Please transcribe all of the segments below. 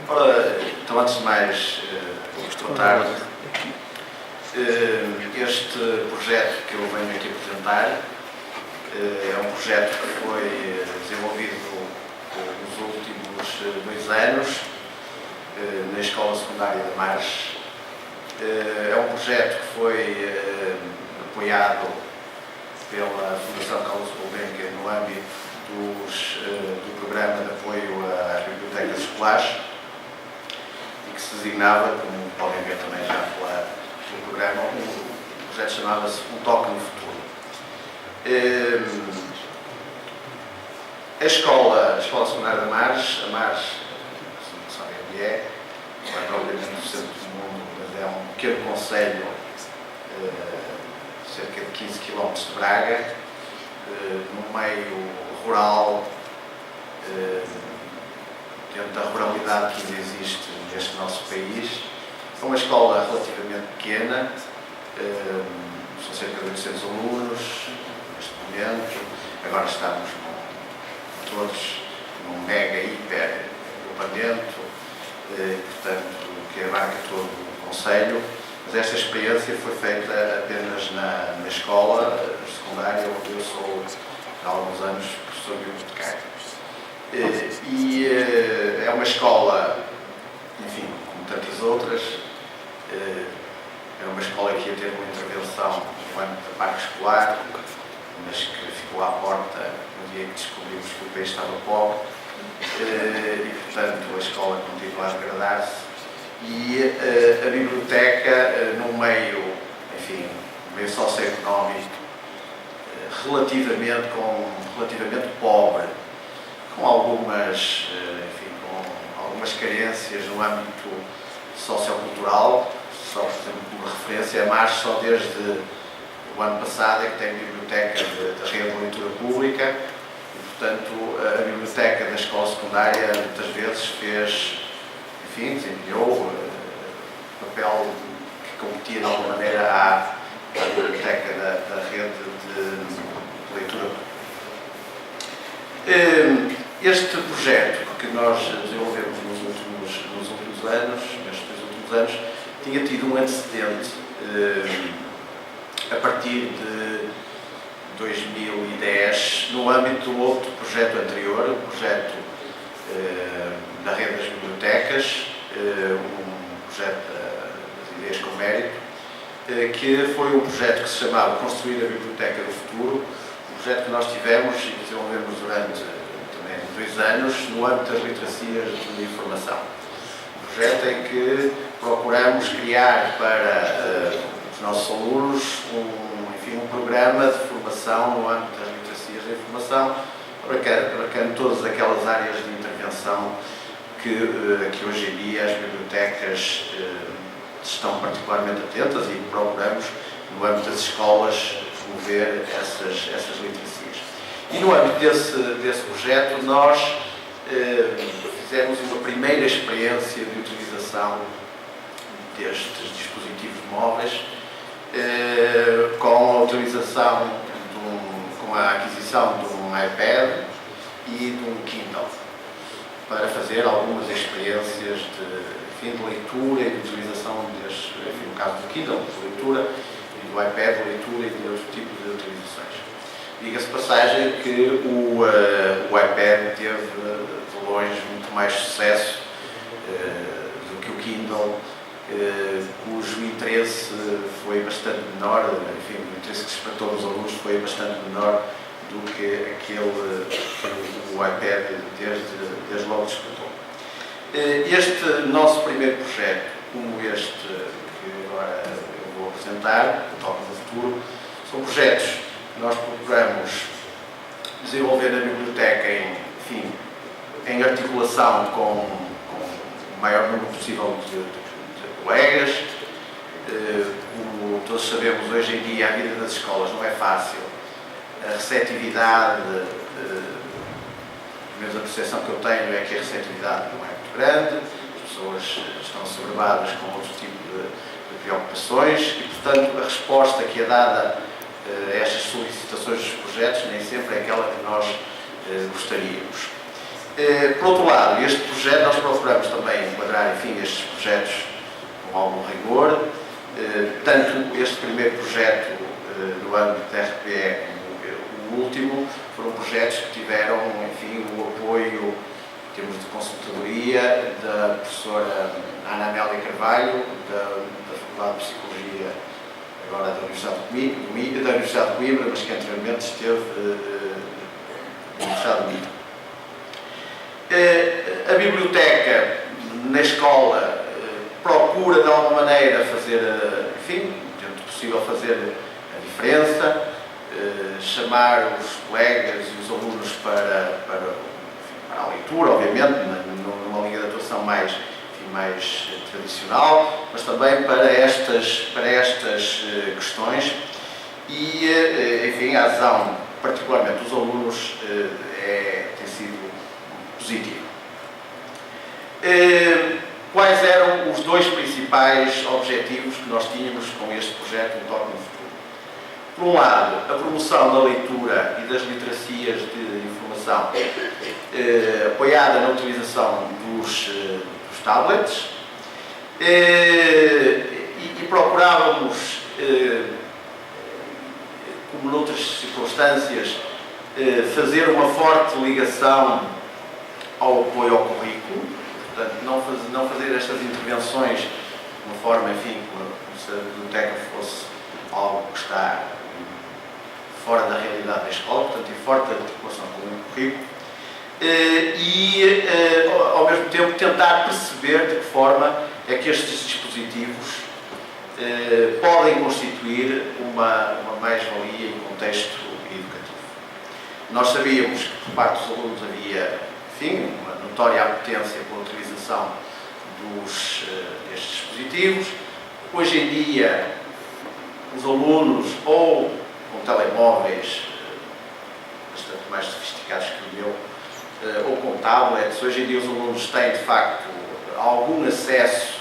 Ora, então, antes de mais, boa tarde. Este projeto que eu venho aqui apresentar é um projeto que foi desenvolvido nos últimos 2 anos na Escola Secundária de Mares. É um projeto que foi apoiado pela Fundação Carlos Gulbenkian no âmbito do Programa de Apoio às Bibliotecas Escolares e que se designava, como podem ver também já falar do programa, o projeto chamava-se Um Toque no Futuro. A Escola Secundária de Mares, a Mares, se não sabem onde é, não é propriamente no centro do mundo, mas é um pequeno concelho, cerca de 15 km de Braga, no meio rural, dentro da ruralidade que ainda existe neste nosso país. É uma escola relativamente pequena, são cerca de 800 alunos neste momento. Agora estamos todos num mega hiper agrupamento, portanto, que abarca todo o concelho. Mas esta experiência foi feita apenas na escola secundária, onde eu sou há alguns anos professor bibliotecário. É uma escola, enfim, como tantas outras, é uma escola que ia ter uma intervenção no âmbito da parque escolar, mas que ficou à porta no dia que descobrimos que o país estava pobre, e portanto a escola continua a degradar-se. E a biblioteca, no meio, enfim, no meio socioeconómico, relativamente pobre, com algumas carências no âmbito sociocultural. Só, por exemplo, como referência, a Mares só desde o ano passado é que tem biblioteca da rede de leitura pública e, portanto, a biblioteca da escola secundária muitas vezes fez, enfim, desempenhou o papel que competia de alguma maneira à biblioteca da rede de leitura pública. Este projeto que nós desenvolvemos nos últimos anos, nestes 2 últimos anos, tinha tido um antecedente a partir de 2010, no âmbito do outro projeto anterior, o projeto da Rede das Bibliotecas, um projeto das Ideias com Mérito, que foi um projeto que se chamava Construir a Biblioteca do Futuro, um projeto que nós tivemos e desenvolvemos durante também 2 anos no âmbito das literacias de informação. Um projeto em que procuramos criar para os nossos alunos um programa de formação no âmbito das literacias de informação, abarcando todas aquelas áreas de intervenção que hoje em dia as bibliotecas estão particularmente atentas e procuramos, no âmbito das escolas, promover essas literacias. E no âmbito desse projeto, nós fizemos uma primeira experiência de utilização destes dispositivos móveis, com a utilização, com a aquisição de um iPad e de um Kindle, para fazer algumas experiências de leitura e de utilização deste, no caso do Kindle, de leitura, e do iPad, de leitura e de outro tipo de utilizações. Diga-se passagem que o iPad teve de longe muito mais sucesso do que o Kindle, cujo interesse foi bastante menor, enfim, o interesse que despertou nos alunos foi bastante menor do que aquele que o iPad desde logo despertou. Este nosso primeiro projeto, como este que agora eu vou apresentar, o Toque no Futuro, são projetos que nós procuramos desenvolver na biblioteca em articulação com o maior número possível de colegas. Como todos sabemos, hoje em dia a vida das escolas não é fácil. A receptividade, pelo menos a percepção que eu tenho é que a receptividade não é muito grande, as pessoas estão assoberbadas com outro tipo de preocupações e, portanto, a resposta que é dada a estas solicitações dos projetos nem sempre é aquela que nós gostaríamos. Por outro lado, este projeto nós procuramos também, enquanto estes projetos com algum rigor. Tanto este primeiro projeto no âmbito da RPE como o último foram projetos que tiveram, enfim, o apoio em termos de consultadoria da professora Ana Amélia Carvalho, da Faculdade de Psicologia, agora da Universidade de Coimbra, mas que anteriormente esteve na Universidade de Minho. A biblioteca na escola procura de alguma maneira fazer, enfim, dentro do possível, fazer a diferença, chamar os colegas e os alunos para a leitura, obviamente, numa linha de atuação mais tradicional, mas também para estas questões e, enfim, a adesão, particularmente dos alunos, tem sido positiva. Quais eram os dois principais objetivos que nós tínhamos com este projeto Um Toque no Futuro? Por um lado, a promoção da leitura e das literacias de informação, apoiada na utilização dos tablets, e procurávamos, como noutras circunstâncias, fazer uma forte ligação ao apoio ao currículo. Portanto, não fazer estas intervenções de uma forma, enfim, como se a biblioteca fosse algo que está fora da realidade da escola, portanto, em forte articulação com o currículo, e, ao mesmo tempo, tentar perceber de que forma é que estes dispositivos podem constituir uma mais-valia em contexto educativo. Nós sabíamos que, por parte dos alunos, havia, enfim, uma notória apetência pela utilização destes dispositivos. Hoje em dia, os alunos, ou com telemóveis bastante mais sofisticados que o meu, ou com tablets, hoje em dia os alunos têm, de facto, algum acesso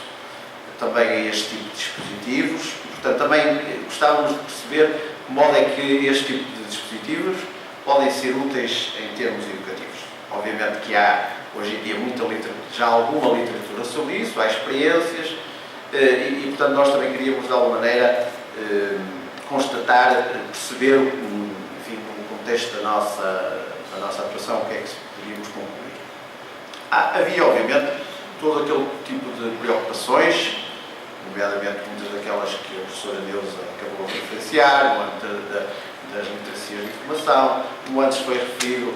também a este tipo de dispositivos. E, portanto, também gostávamos de perceber de que modo é que este tipo de dispositivos podem ser úteis em termos educativos. Obviamente que há, hoje em dia, já alguma literatura sobre isso, há experiências, e portanto, nós também queríamos, de alguma maneira, constatar, perceber, enfim, no contexto da nossa atuação, o que é que poderíamos concluir. Havia, obviamente, todo aquele tipo de preocupações, nomeadamente muitas daquelas que a professora Neuza acabou de referenciar, no âmbito das literacias de informação, como antes foi referido,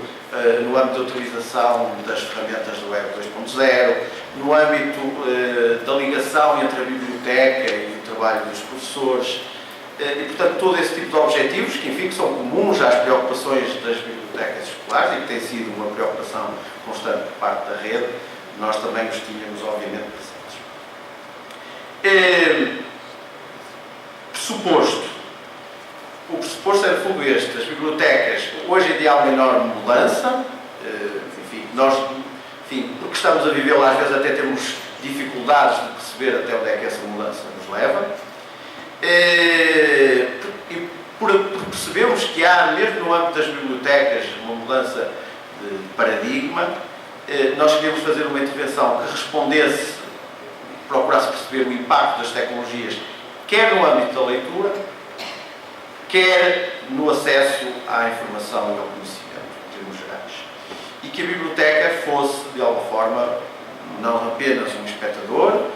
no âmbito da utilização das ferramentas do Web 2.0, no âmbito da ligação entre a biblioteca e o trabalho dos professores, e, portanto, todo esse tipo de objetivos, que, enfim, que são comuns às preocupações das bibliotecas escolares e que tem sido uma preocupação constante por parte da rede, nós também os tínhamos, obviamente, presentes. O pressuposto é, de fundo, este. As bibliotecas, hoje em dia, há uma enorme mudança, porque estamos a vivê-la, às vezes até temos dificuldades de perceber até onde é que essa mudança nos leva. E por percebermos que há, mesmo no âmbito das bibliotecas, uma mudança de paradigma, nós queríamos fazer uma intervenção que respondesse, procurasse perceber o impacto das tecnologias, quer no âmbito da leitura, quer no acesso à informação e ao conhecimento, em termos gerais. E que a biblioteca fosse, de alguma forma, não apenas um espectador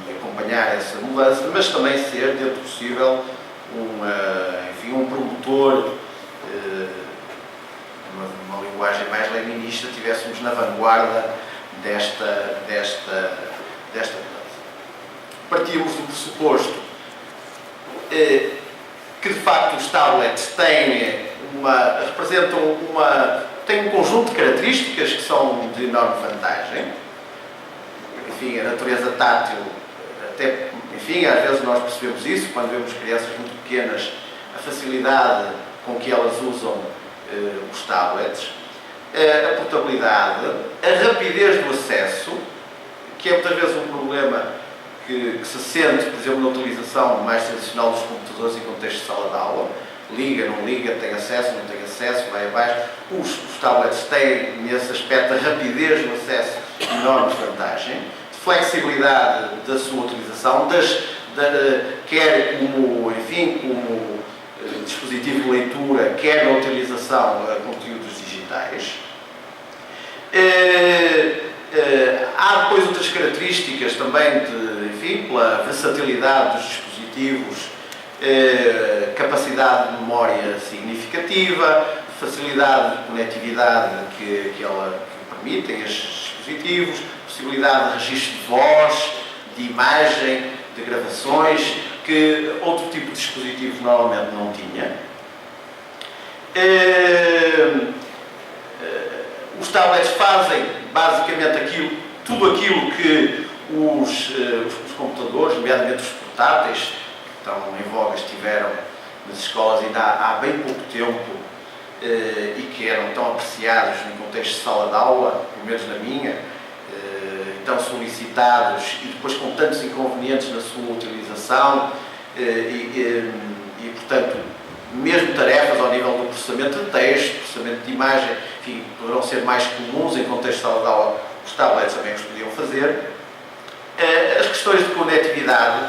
e acompanhar essa mudança, mas também ser, dentro do possível, um promotor, numa linguagem mais leninista, estivéssemos na vanguarda desta mudança. Partíamos do pressuposto que, de facto, os tablets têm um conjunto de características que são de enorme vantagem. Enfim, a natureza tátil, até, enfim, às vezes nós percebemos isso, quando vemos crianças muito pequenas, a facilidade com que elas usam os tablets, a portabilidade, a rapidez do acesso, que é muitas vezes um problema que se sente, por exemplo, na utilização mais tradicional dos computadores em contexto de sala de aula. Liga, não liga, tem acesso, não tem acesso, vai abaixo. Os tablets têm, nesse aspecto, a rapidez no acesso, enorme vantagem. De flexibilidade da sua utilização, quer como, enfim, como dispositivo de leitura, quer na utilização de conteúdos digitais. Há depois outras características também, enfim, pela versatilidade dos dispositivos, capacidade de memória significativa, facilidade de conectividade que permitem estes dispositivos, possibilidade de registro de voz, de imagem, de gravações, que outro tipo de dispositivo normalmente não tinha. Os tablets fazem basicamente tudo aquilo que os computadores, nomeadamente os portáteis, que estão em voga, estiveram nas escolas ainda há bem pouco tempo e que eram tão apreciados no contexto de sala de aula, pelo menos na minha, tão solicitados e depois com tantos inconvenientes na sua utilização e portanto, mesmo tarefas ao nível do processamento de texto, processamento de imagem, enfim, poderão ser mais comuns em contexto de sala de aula, os tablets também os podiam fazer. As questões de conectividade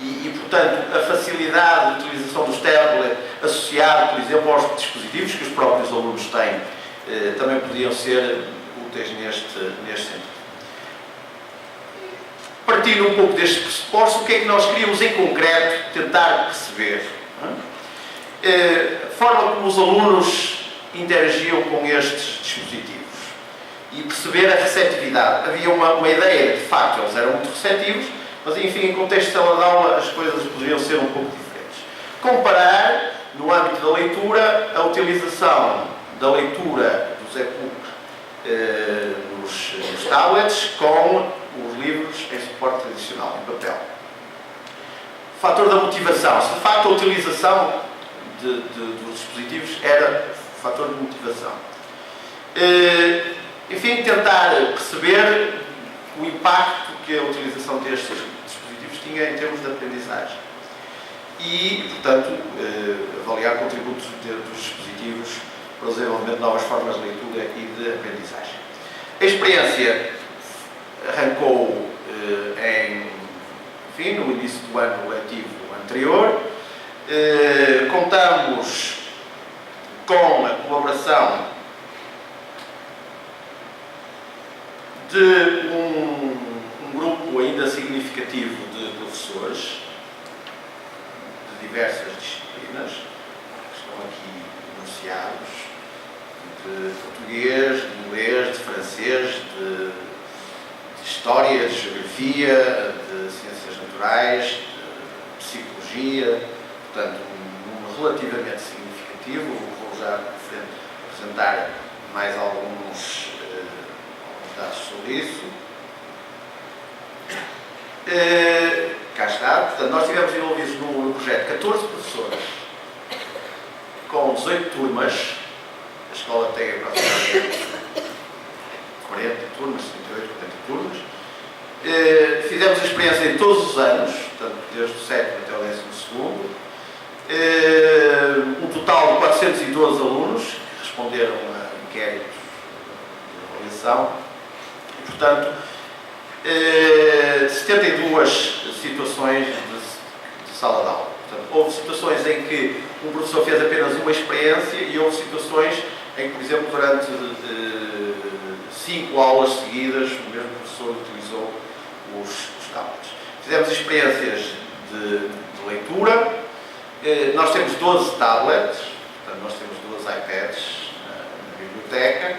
e, portanto, a facilidade de utilização dos tablets associado, por exemplo, aos dispositivos que os próprios alunos têm, também podiam ser úteis neste sentido. Partindo um pouco deste pressuposto, o que é que nós queríamos em concreto tentar perceber? A forma como os alunos interagiam com estes dispositivos e perceber a receptividade. Havia uma ideia de facto, eles eram muito receptivos, mas enfim, em contexto de sala de aula as coisas poderiam ser um pouco diferentes. Comparar, no âmbito da leitura, a utilização da leitura dos e-books nos tablets com os livros em suporte tradicional, em papel. O fator da motivação. Se de facto a utilização dos dispositivos era fator de motivação. Enfim, tentar perceber o impacto que a utilização destes dispositivos tinha em termos de aprendizagem. E, portanto, avaliar contributos dos dispositivos para o desenvolvimento de novas formas de leitura e de aprendizagem. A experiência arrancou no início do ano letivo anterior. Contamos com a colaboração de um grupo ainda significativo de professores de diversas disciplinas, que estão aqui enunciados, de português, de inglês, de francês, de história, de geografia, de ciências naturais, de psicologia, portanto, um número relativamente significativo. Vou já apresentar mais alguns dados sobre isso. Cá está, portanto, nós estivemos envolvidos no projeto 14 professores, com 18 turmas. A escola tem aproximadamente 40 turmas, 38, 40 turmas. Fizemos a experiência em todos os anos, portanto, desde o 7º até o 12º. Um total de 412 alunos que responderam a inquéritos de avaliação. E, portanto, 72 situações de sala de aula. Portanto, houve situações em que um professor fez apenas uma experiência e houve situações em que, por exemplo, durante 5 aulas seguidas, o mesmo professor utilizou os tablets. Fizemos experiências de leitura. Nós temos 12 tablets, portanto, nós temos 12 iPads na biblioteca,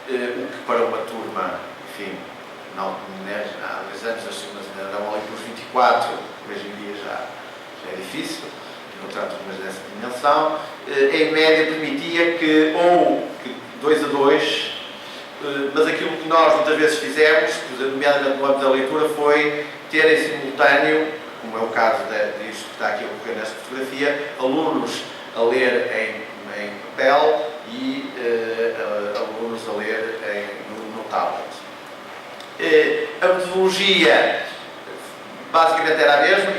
o que para uma turma, enfim, não, há 2 anos as turmas ainda davam ali por 24, hoje em dia já é difícil encontrar turmas dessa dimensão. Em média permitia que, ou 2 a 2, mas aquilo que nós muitas vezes fizemos, nomeadamente no âmbito da leitura, foi ter em simultâneo, como é o caso disto que está aqui a ocorrer nesta fotografia, alunos a ler em papel e alunos a ler no tablet. A metodologia basicamente era a mesma.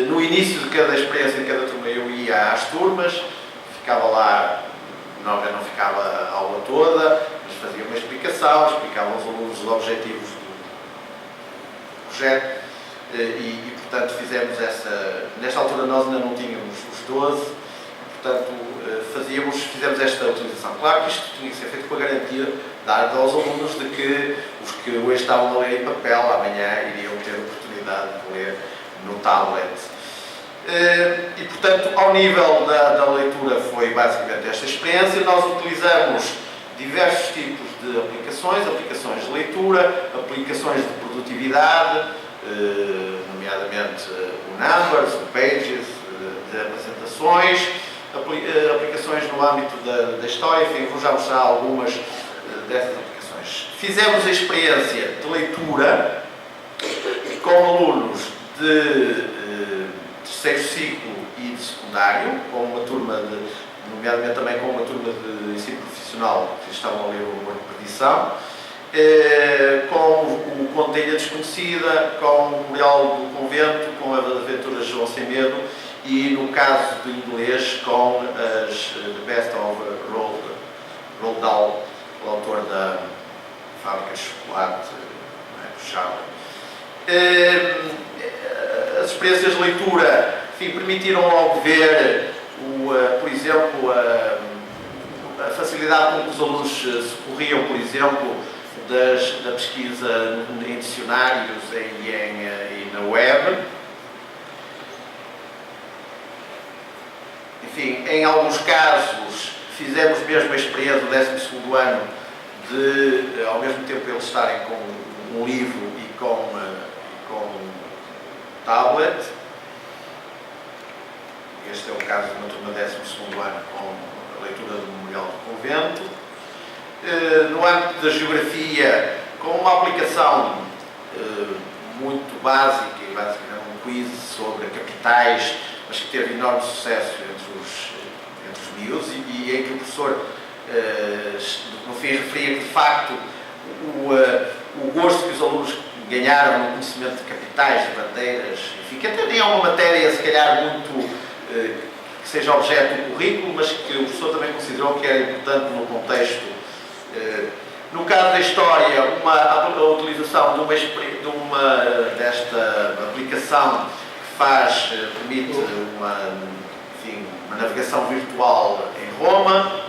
No início de cada experiência, de cada turma, eu ia às turmas, ficava lá, eu não ficava a aula toda, mas fazia uma explicação, explicava aos alunos os objetivos projeto portanto, fizemos essa... Nesta altura nós ainda não tínhamos os 12, portanto, fizemos esta utilização. Claro que isto tinha que ser feito com a garantia dada aos alunos de que os que hoje estavam a ler em papel, amanhã iriam ter a oportunidade de ler no tablet. E, portanto, ao nível da leitura foi basicamente esta experiência. Nós utilizamos diversos tipos de aplicações de leitura, aplicações de produtividade, nomeadamente o Numbers, o Pages, de apresentações, aplicações no âmbito da história, enfim, vou já mostrar algumas dessas aplicações. Fizemos a experiência de leitura com alunos de terceiro ciclo e de secundário, com uma turma nomeadamente também com uma turma de ensino profissional que estavam a ler o Amor de Perdição, com o Conto da Ilha Desconhecida, com o Memorial do Convento, com a aventura de João Sem Medo e, no caso do inglês, com as The Best of Roald Dahl, o autor da Fábrica de Chocolate, do Charlie. As experiências de leitura, enfim, permitiram logo ver, por exemplo, a facilidade com que os alunos socorriam, por exemplo, da pesquisa em dicionários e na web. Enfim, em alguns casos, fizemos mesmo a experiência do 12º ano de, ao mesmo tempo, eles estarem com um livro e com tablet. Este é o caso de uma turma 12º ano com a leitura do Memorial do Convento. No âmbito da geografia, com uma aplicação muito básica, e basicamente um quiz sobre capitais, mas que teve enorme sucesso entre os miúdos e em que o professor, no fim, referia que, de facto, o gosto que os alunos ganharam no conhecimento de capitais, de bandeiras, enfim, que até nem é uma matéria, se calhar, muito que seja objeto do currículo, mas que o professor também considerou que era importante no contexto. No caso da história, a utilização desta aplicação que permite uma navegação virtual em Roma,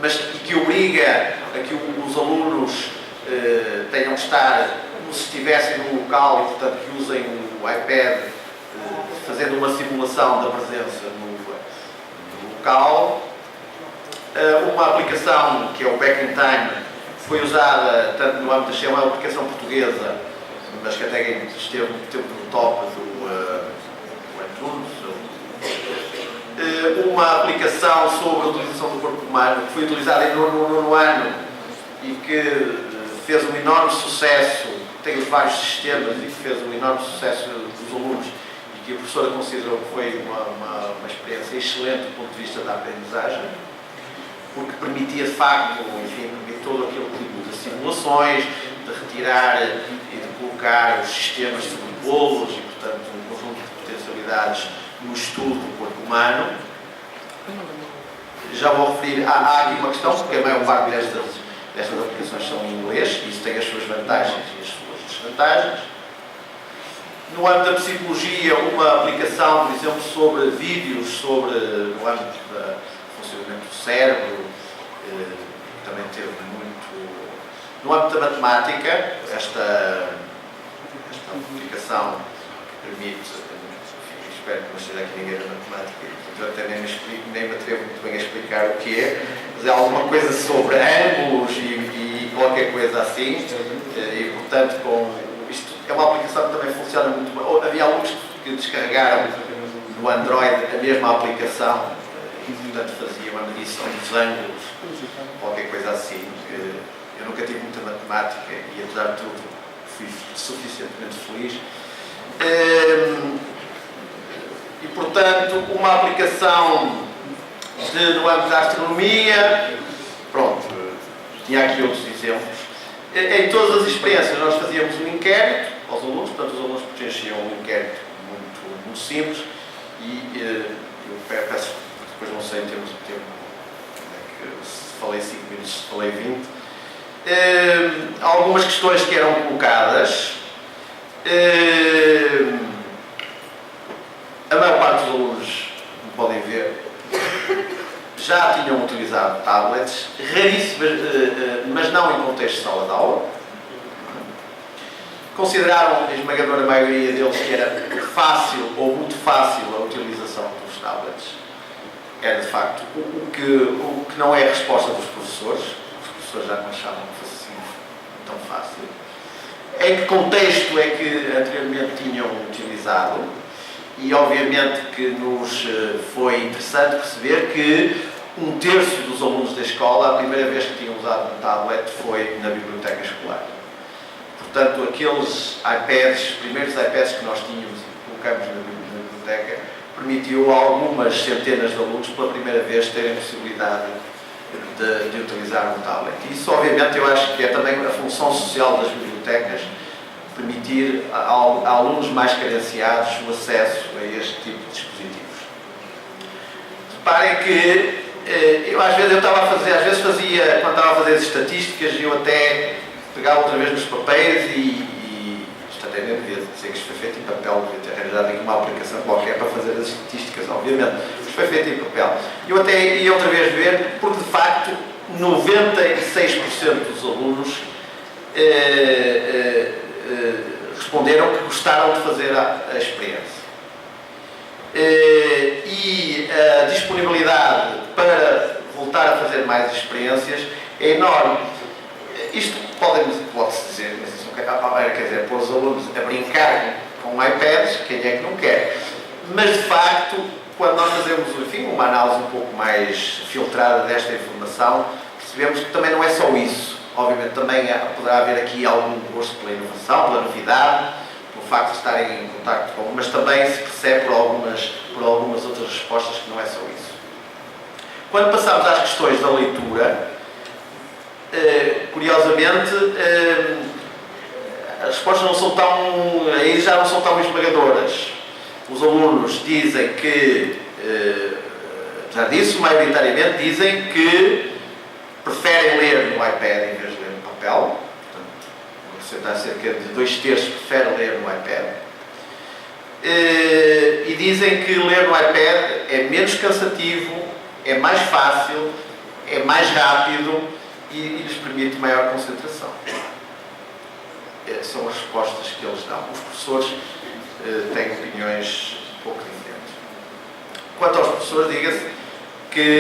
mas que obriga a que os alunos tenham que estar como se estivessem no local e, portanto, que usem o iPad, fazendo uma simulação da presença no local. Uma aplicação que é o Back in Time foi usada tanto no âmbito da uma aplicação portuguesa, mas que até esteve muito tempo no top do iTunes. Uma aplicação sobre a utilização do corpo humano que foi utilizada no ano e que fez um enorme sucesso, tem os vários sistemas e que fez um enorme sucesso dos alunos e que a professora considerou que foi uma experiência excelente do ponto de vista da aprendizagem, porque permitia de facto, enfim, todo aquele tipo de simulações, de retirar e de colocar os sistemas sobrepô-los e, portanto, um conjunto de potencialidades no estudo do corpo humano. Já vou referir, há aqui uma questão, porque a maior parte destas aplicações são em inglês, e isso tem as suas vantagens e as suas desvantagens. No âmbito da psicologia, uma aplicação, por exemplo, sobre vídeos, no âmbito do funcionamento do cérebro, também teve muito. No âmbito da matemática, esta aplicação que permite, espero que não esteja aqui ninguém da matemática, eu até nem me atrevo muito bem a explicar o que é, mas é alguma coisa sobre ângulos e qualquer coisa assim, e portanto isto é uma aplicação que também funciona muito bem. Havia alunos que descarregaram no Android a mesma aplicação e portanto faziam a medição dos ângulos, qualquer coisa assim. Eu nunca tive muita matemática e, apesar de tudo, fui suficientemente feliz. E, portanto, uma aplicação no âmbito da astronomia, pronto, tinha aqui outros exemplos. Em todas as experiências nós fazíamos um inquérito aos alunos, portanto os alunos preenchiam um inquérito muito simples e eu peço, depois não sei em termos de tempo, se falei 5 minutos, se falei 20. Algumas questões que eram colocadas A maior parte dos alunos, como podem ver, já tinham utilizado tablets, raríssimas, mas não em contexto de sala de aula. Consideraram, a esmagadora maioria deles, que era fácil ou muito fácil a utilização dos tablets. Era, de facto, o que não é a resposta dos professores. Os professores já não achavam que fosse assim tão fácil. Em que contexto é que anteriormente tinham utilizado? E, obviamente, que nos foi interessante perceber que 1/3 dos alunos da escola, a primeira vez que tinham usado um tablet foi na biblioteca escolar. Portanto, aqueles iPads, os primeiros iPads que nós tínhamos e colocamos na biblioteca, permitiu a algumas centenas de alunos, pela primeira vez, terem a possibilidade de utilizar um tablet. E isso, obviamente, eu acho que é também a função social das bibliotecas, permitir a alunos mais carenciados o acesso a este tipo de dispositivos. Reparem que eu às vezes fazia, quando estava a fazer as estatísticas, eu até pegava outra vez nos papéis e isto até nem devia dizer que isto foi feito em papel, devia ter arranjado aqui uma aplicação qualquer para fazer as estatísticas, obviamente. Isto foi feito em papel. Eu até ia outra vez ver, porque de facto 96% dos alunos responderam que gostaram de fazer a experiência. E a disponibilidade para voltar a fazer mais experiências é enorme. Isto pode-se dizer, mas isso quer dizer, pôr os alunos a brincar com iPads, quem é que não quer? Mas, de facto, quando nós fazemos, enfim, uma análise um pouco mais filtrada desta informação, percebemos que também não é só isso. Obviamente, também poderá haver aqui algum gosto pela inovação, pela novidade, pelo facto de estarem em contacto com, mas também se percebe por algumas outras respostas que não é só isso. Quando passamos às questões da leitura, curiosamente, as respostas não são tão, aí já não são tão esmagadoras. Os alunos dizem que, já disse, maioritariamente dizem que preferem ler no iPad em vez de ler no papel. Portanto, cerca de 2/3 preferem ler no iPad. E dizem que ler no iPad é menos cansativo, é mais fácil, é mais rápido e lhes permite maior concentração. São as respostas que eles dão. Os professores têm opiniões um pouco diferentes. Quanto aos professores, diga-se que,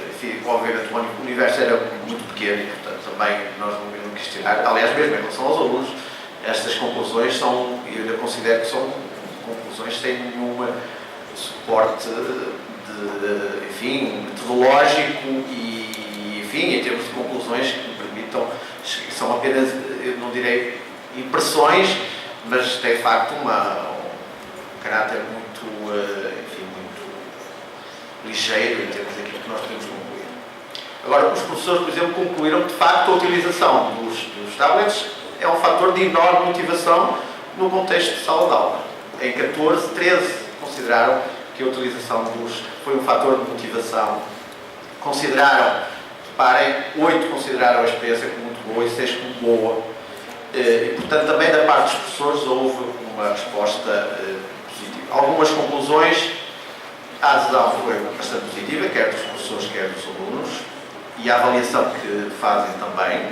enfim, obviamente, o universo era muito pequeno e, portanto, também nós não questionar. Aliás, mesmo em relação aos alunos, estas conclusões são, eu considero que são conclusões sem nenhum suporte enfim, metodológico e, enfim, em termos de conclusões que me permitam, são apenas, eu não direi impressões, mas tem de facto um caráter muito, enfim, muito ligeiro em termos daquilo que nós podemos concluir. Agora, os professores, por exemplo, concluíram que de facto a utilização dos tablets é um fator de enorme motivação no contexto de sala de aula. Em 13 consideraram que a utilização foi um fator de motivação. Consideraram, reparem, 8 consideraram a experiência como muito boa e 6 como boa. E, portanto, também da parte dos professores houve uma resposta positiva. Algumas conclusões, a adesão foi bastante positiva, quer dos professores, quer dos alunos, e a avaliação que fazem também.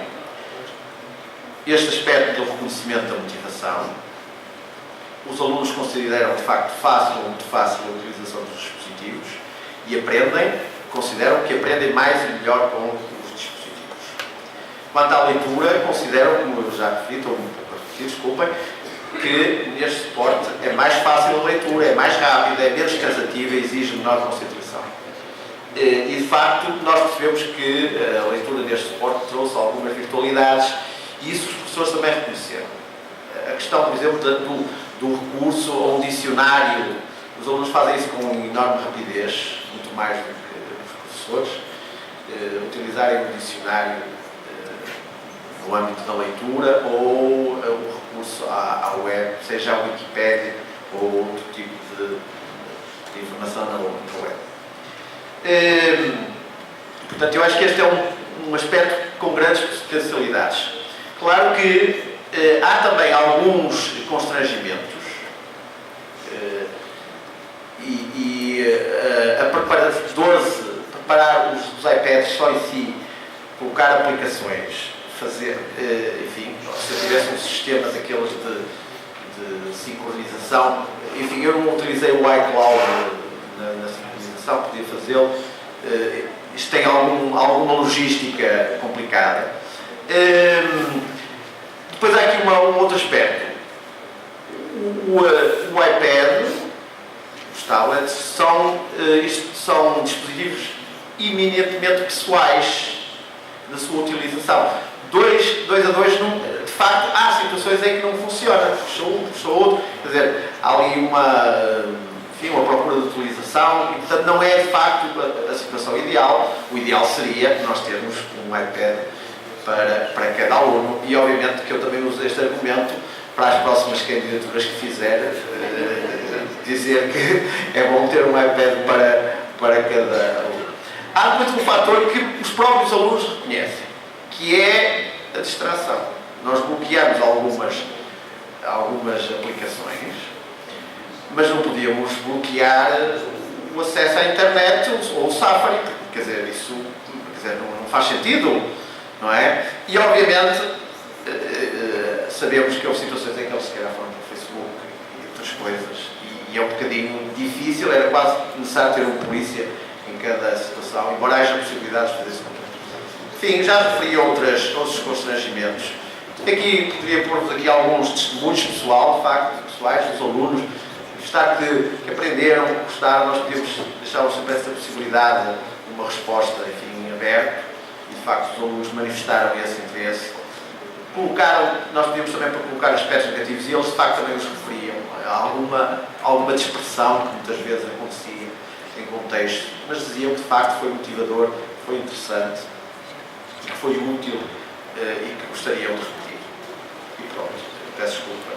Este aspecto do reconhecimento da motivação, os alunos consideram de facto fácil ou muito fácil a utilização dos dispositivos e consideram que aprendem mais e melhor com os dispositivos. Quanto à leitura, consideram, como eu já referi, estou um pouco a repetir, desculpem, que neste suporte é mais fácil a leitura, é mais rápida, é menos cansativa e exige menor concentração. E de facto nós percebemos que a leitura neste suporte trouxe algumas virtualidades e isso os professores também reconheceram. A questão, por exemplo, do recurso a um dicionário, os alunos fazem isso com enorme rapidez, muito mais do que os professores, utilizarem um dicionário no âmbito da leitura ou o recurso à web, seja a Wikipédia ou outro tipo de informação na web. Portanto, eu acho que este é um aspecto com grandes potencialidades. Claro que Há também alguns constrangimentos a preparar os iPads só em si, colocar aplicações, fazer, enfim, se eu tivesse um sistema daqueles de sincronização, enfim, eu não utilizei o iCloud na sincronização, podia fazê-lo. Isto tem alguma logística complicada. Depois há aqui um outro aspecto. O iPad, os tablets, são dispositivos eminentemente pessoais da sua utilização. Dois a dois, de facto, há situações em que não funciona. Puxou outro. Quer dizer, há ali uma procura de utilização e, portanto, não é de facto a situação ideal. O ideal seria nós termos um iPad para cada aluno e, obviamente, que eu também uso este argumento para as próximas candidaturas que fizer, dizer que é bom ter um iPad para cada aluno. Há depois um fator que os próprios alunos reconhecem, que é a distração. Nós bloqueamos algumas aplicações, mas não podíamos bloquear o acesso à internet ou o Safari, quer dizer, isso não faz sentido, não é? E, obviamente, sabemos que houve situações em que eles se calhar foram para o Facebook e outras coisas, e é um bocadinho difícil, era quase necessário ter um polícia em cada situação, embora haja possibilidades de fazer isso. Enfim, já referi outros constrangimentos. Aqui poderia pôr-vos aqui alguns testemunhos pessoais dos alunos, que aprenderam, que gostaram. Nós podíamos deixar sempre essa possibilidade de uma resposta, enfim, aberta, e de facto os alunos manifestaram esse interesse. Nós pedimos também para colocar aspectos negativos e eles de facto também os referiam a alguma dispersão que muitas vezes acontecia em contexto, mas diziam que de facto foi motivador, foi interessante, que foi útil e que gostariam de repetir. E pronto, peço desculpa.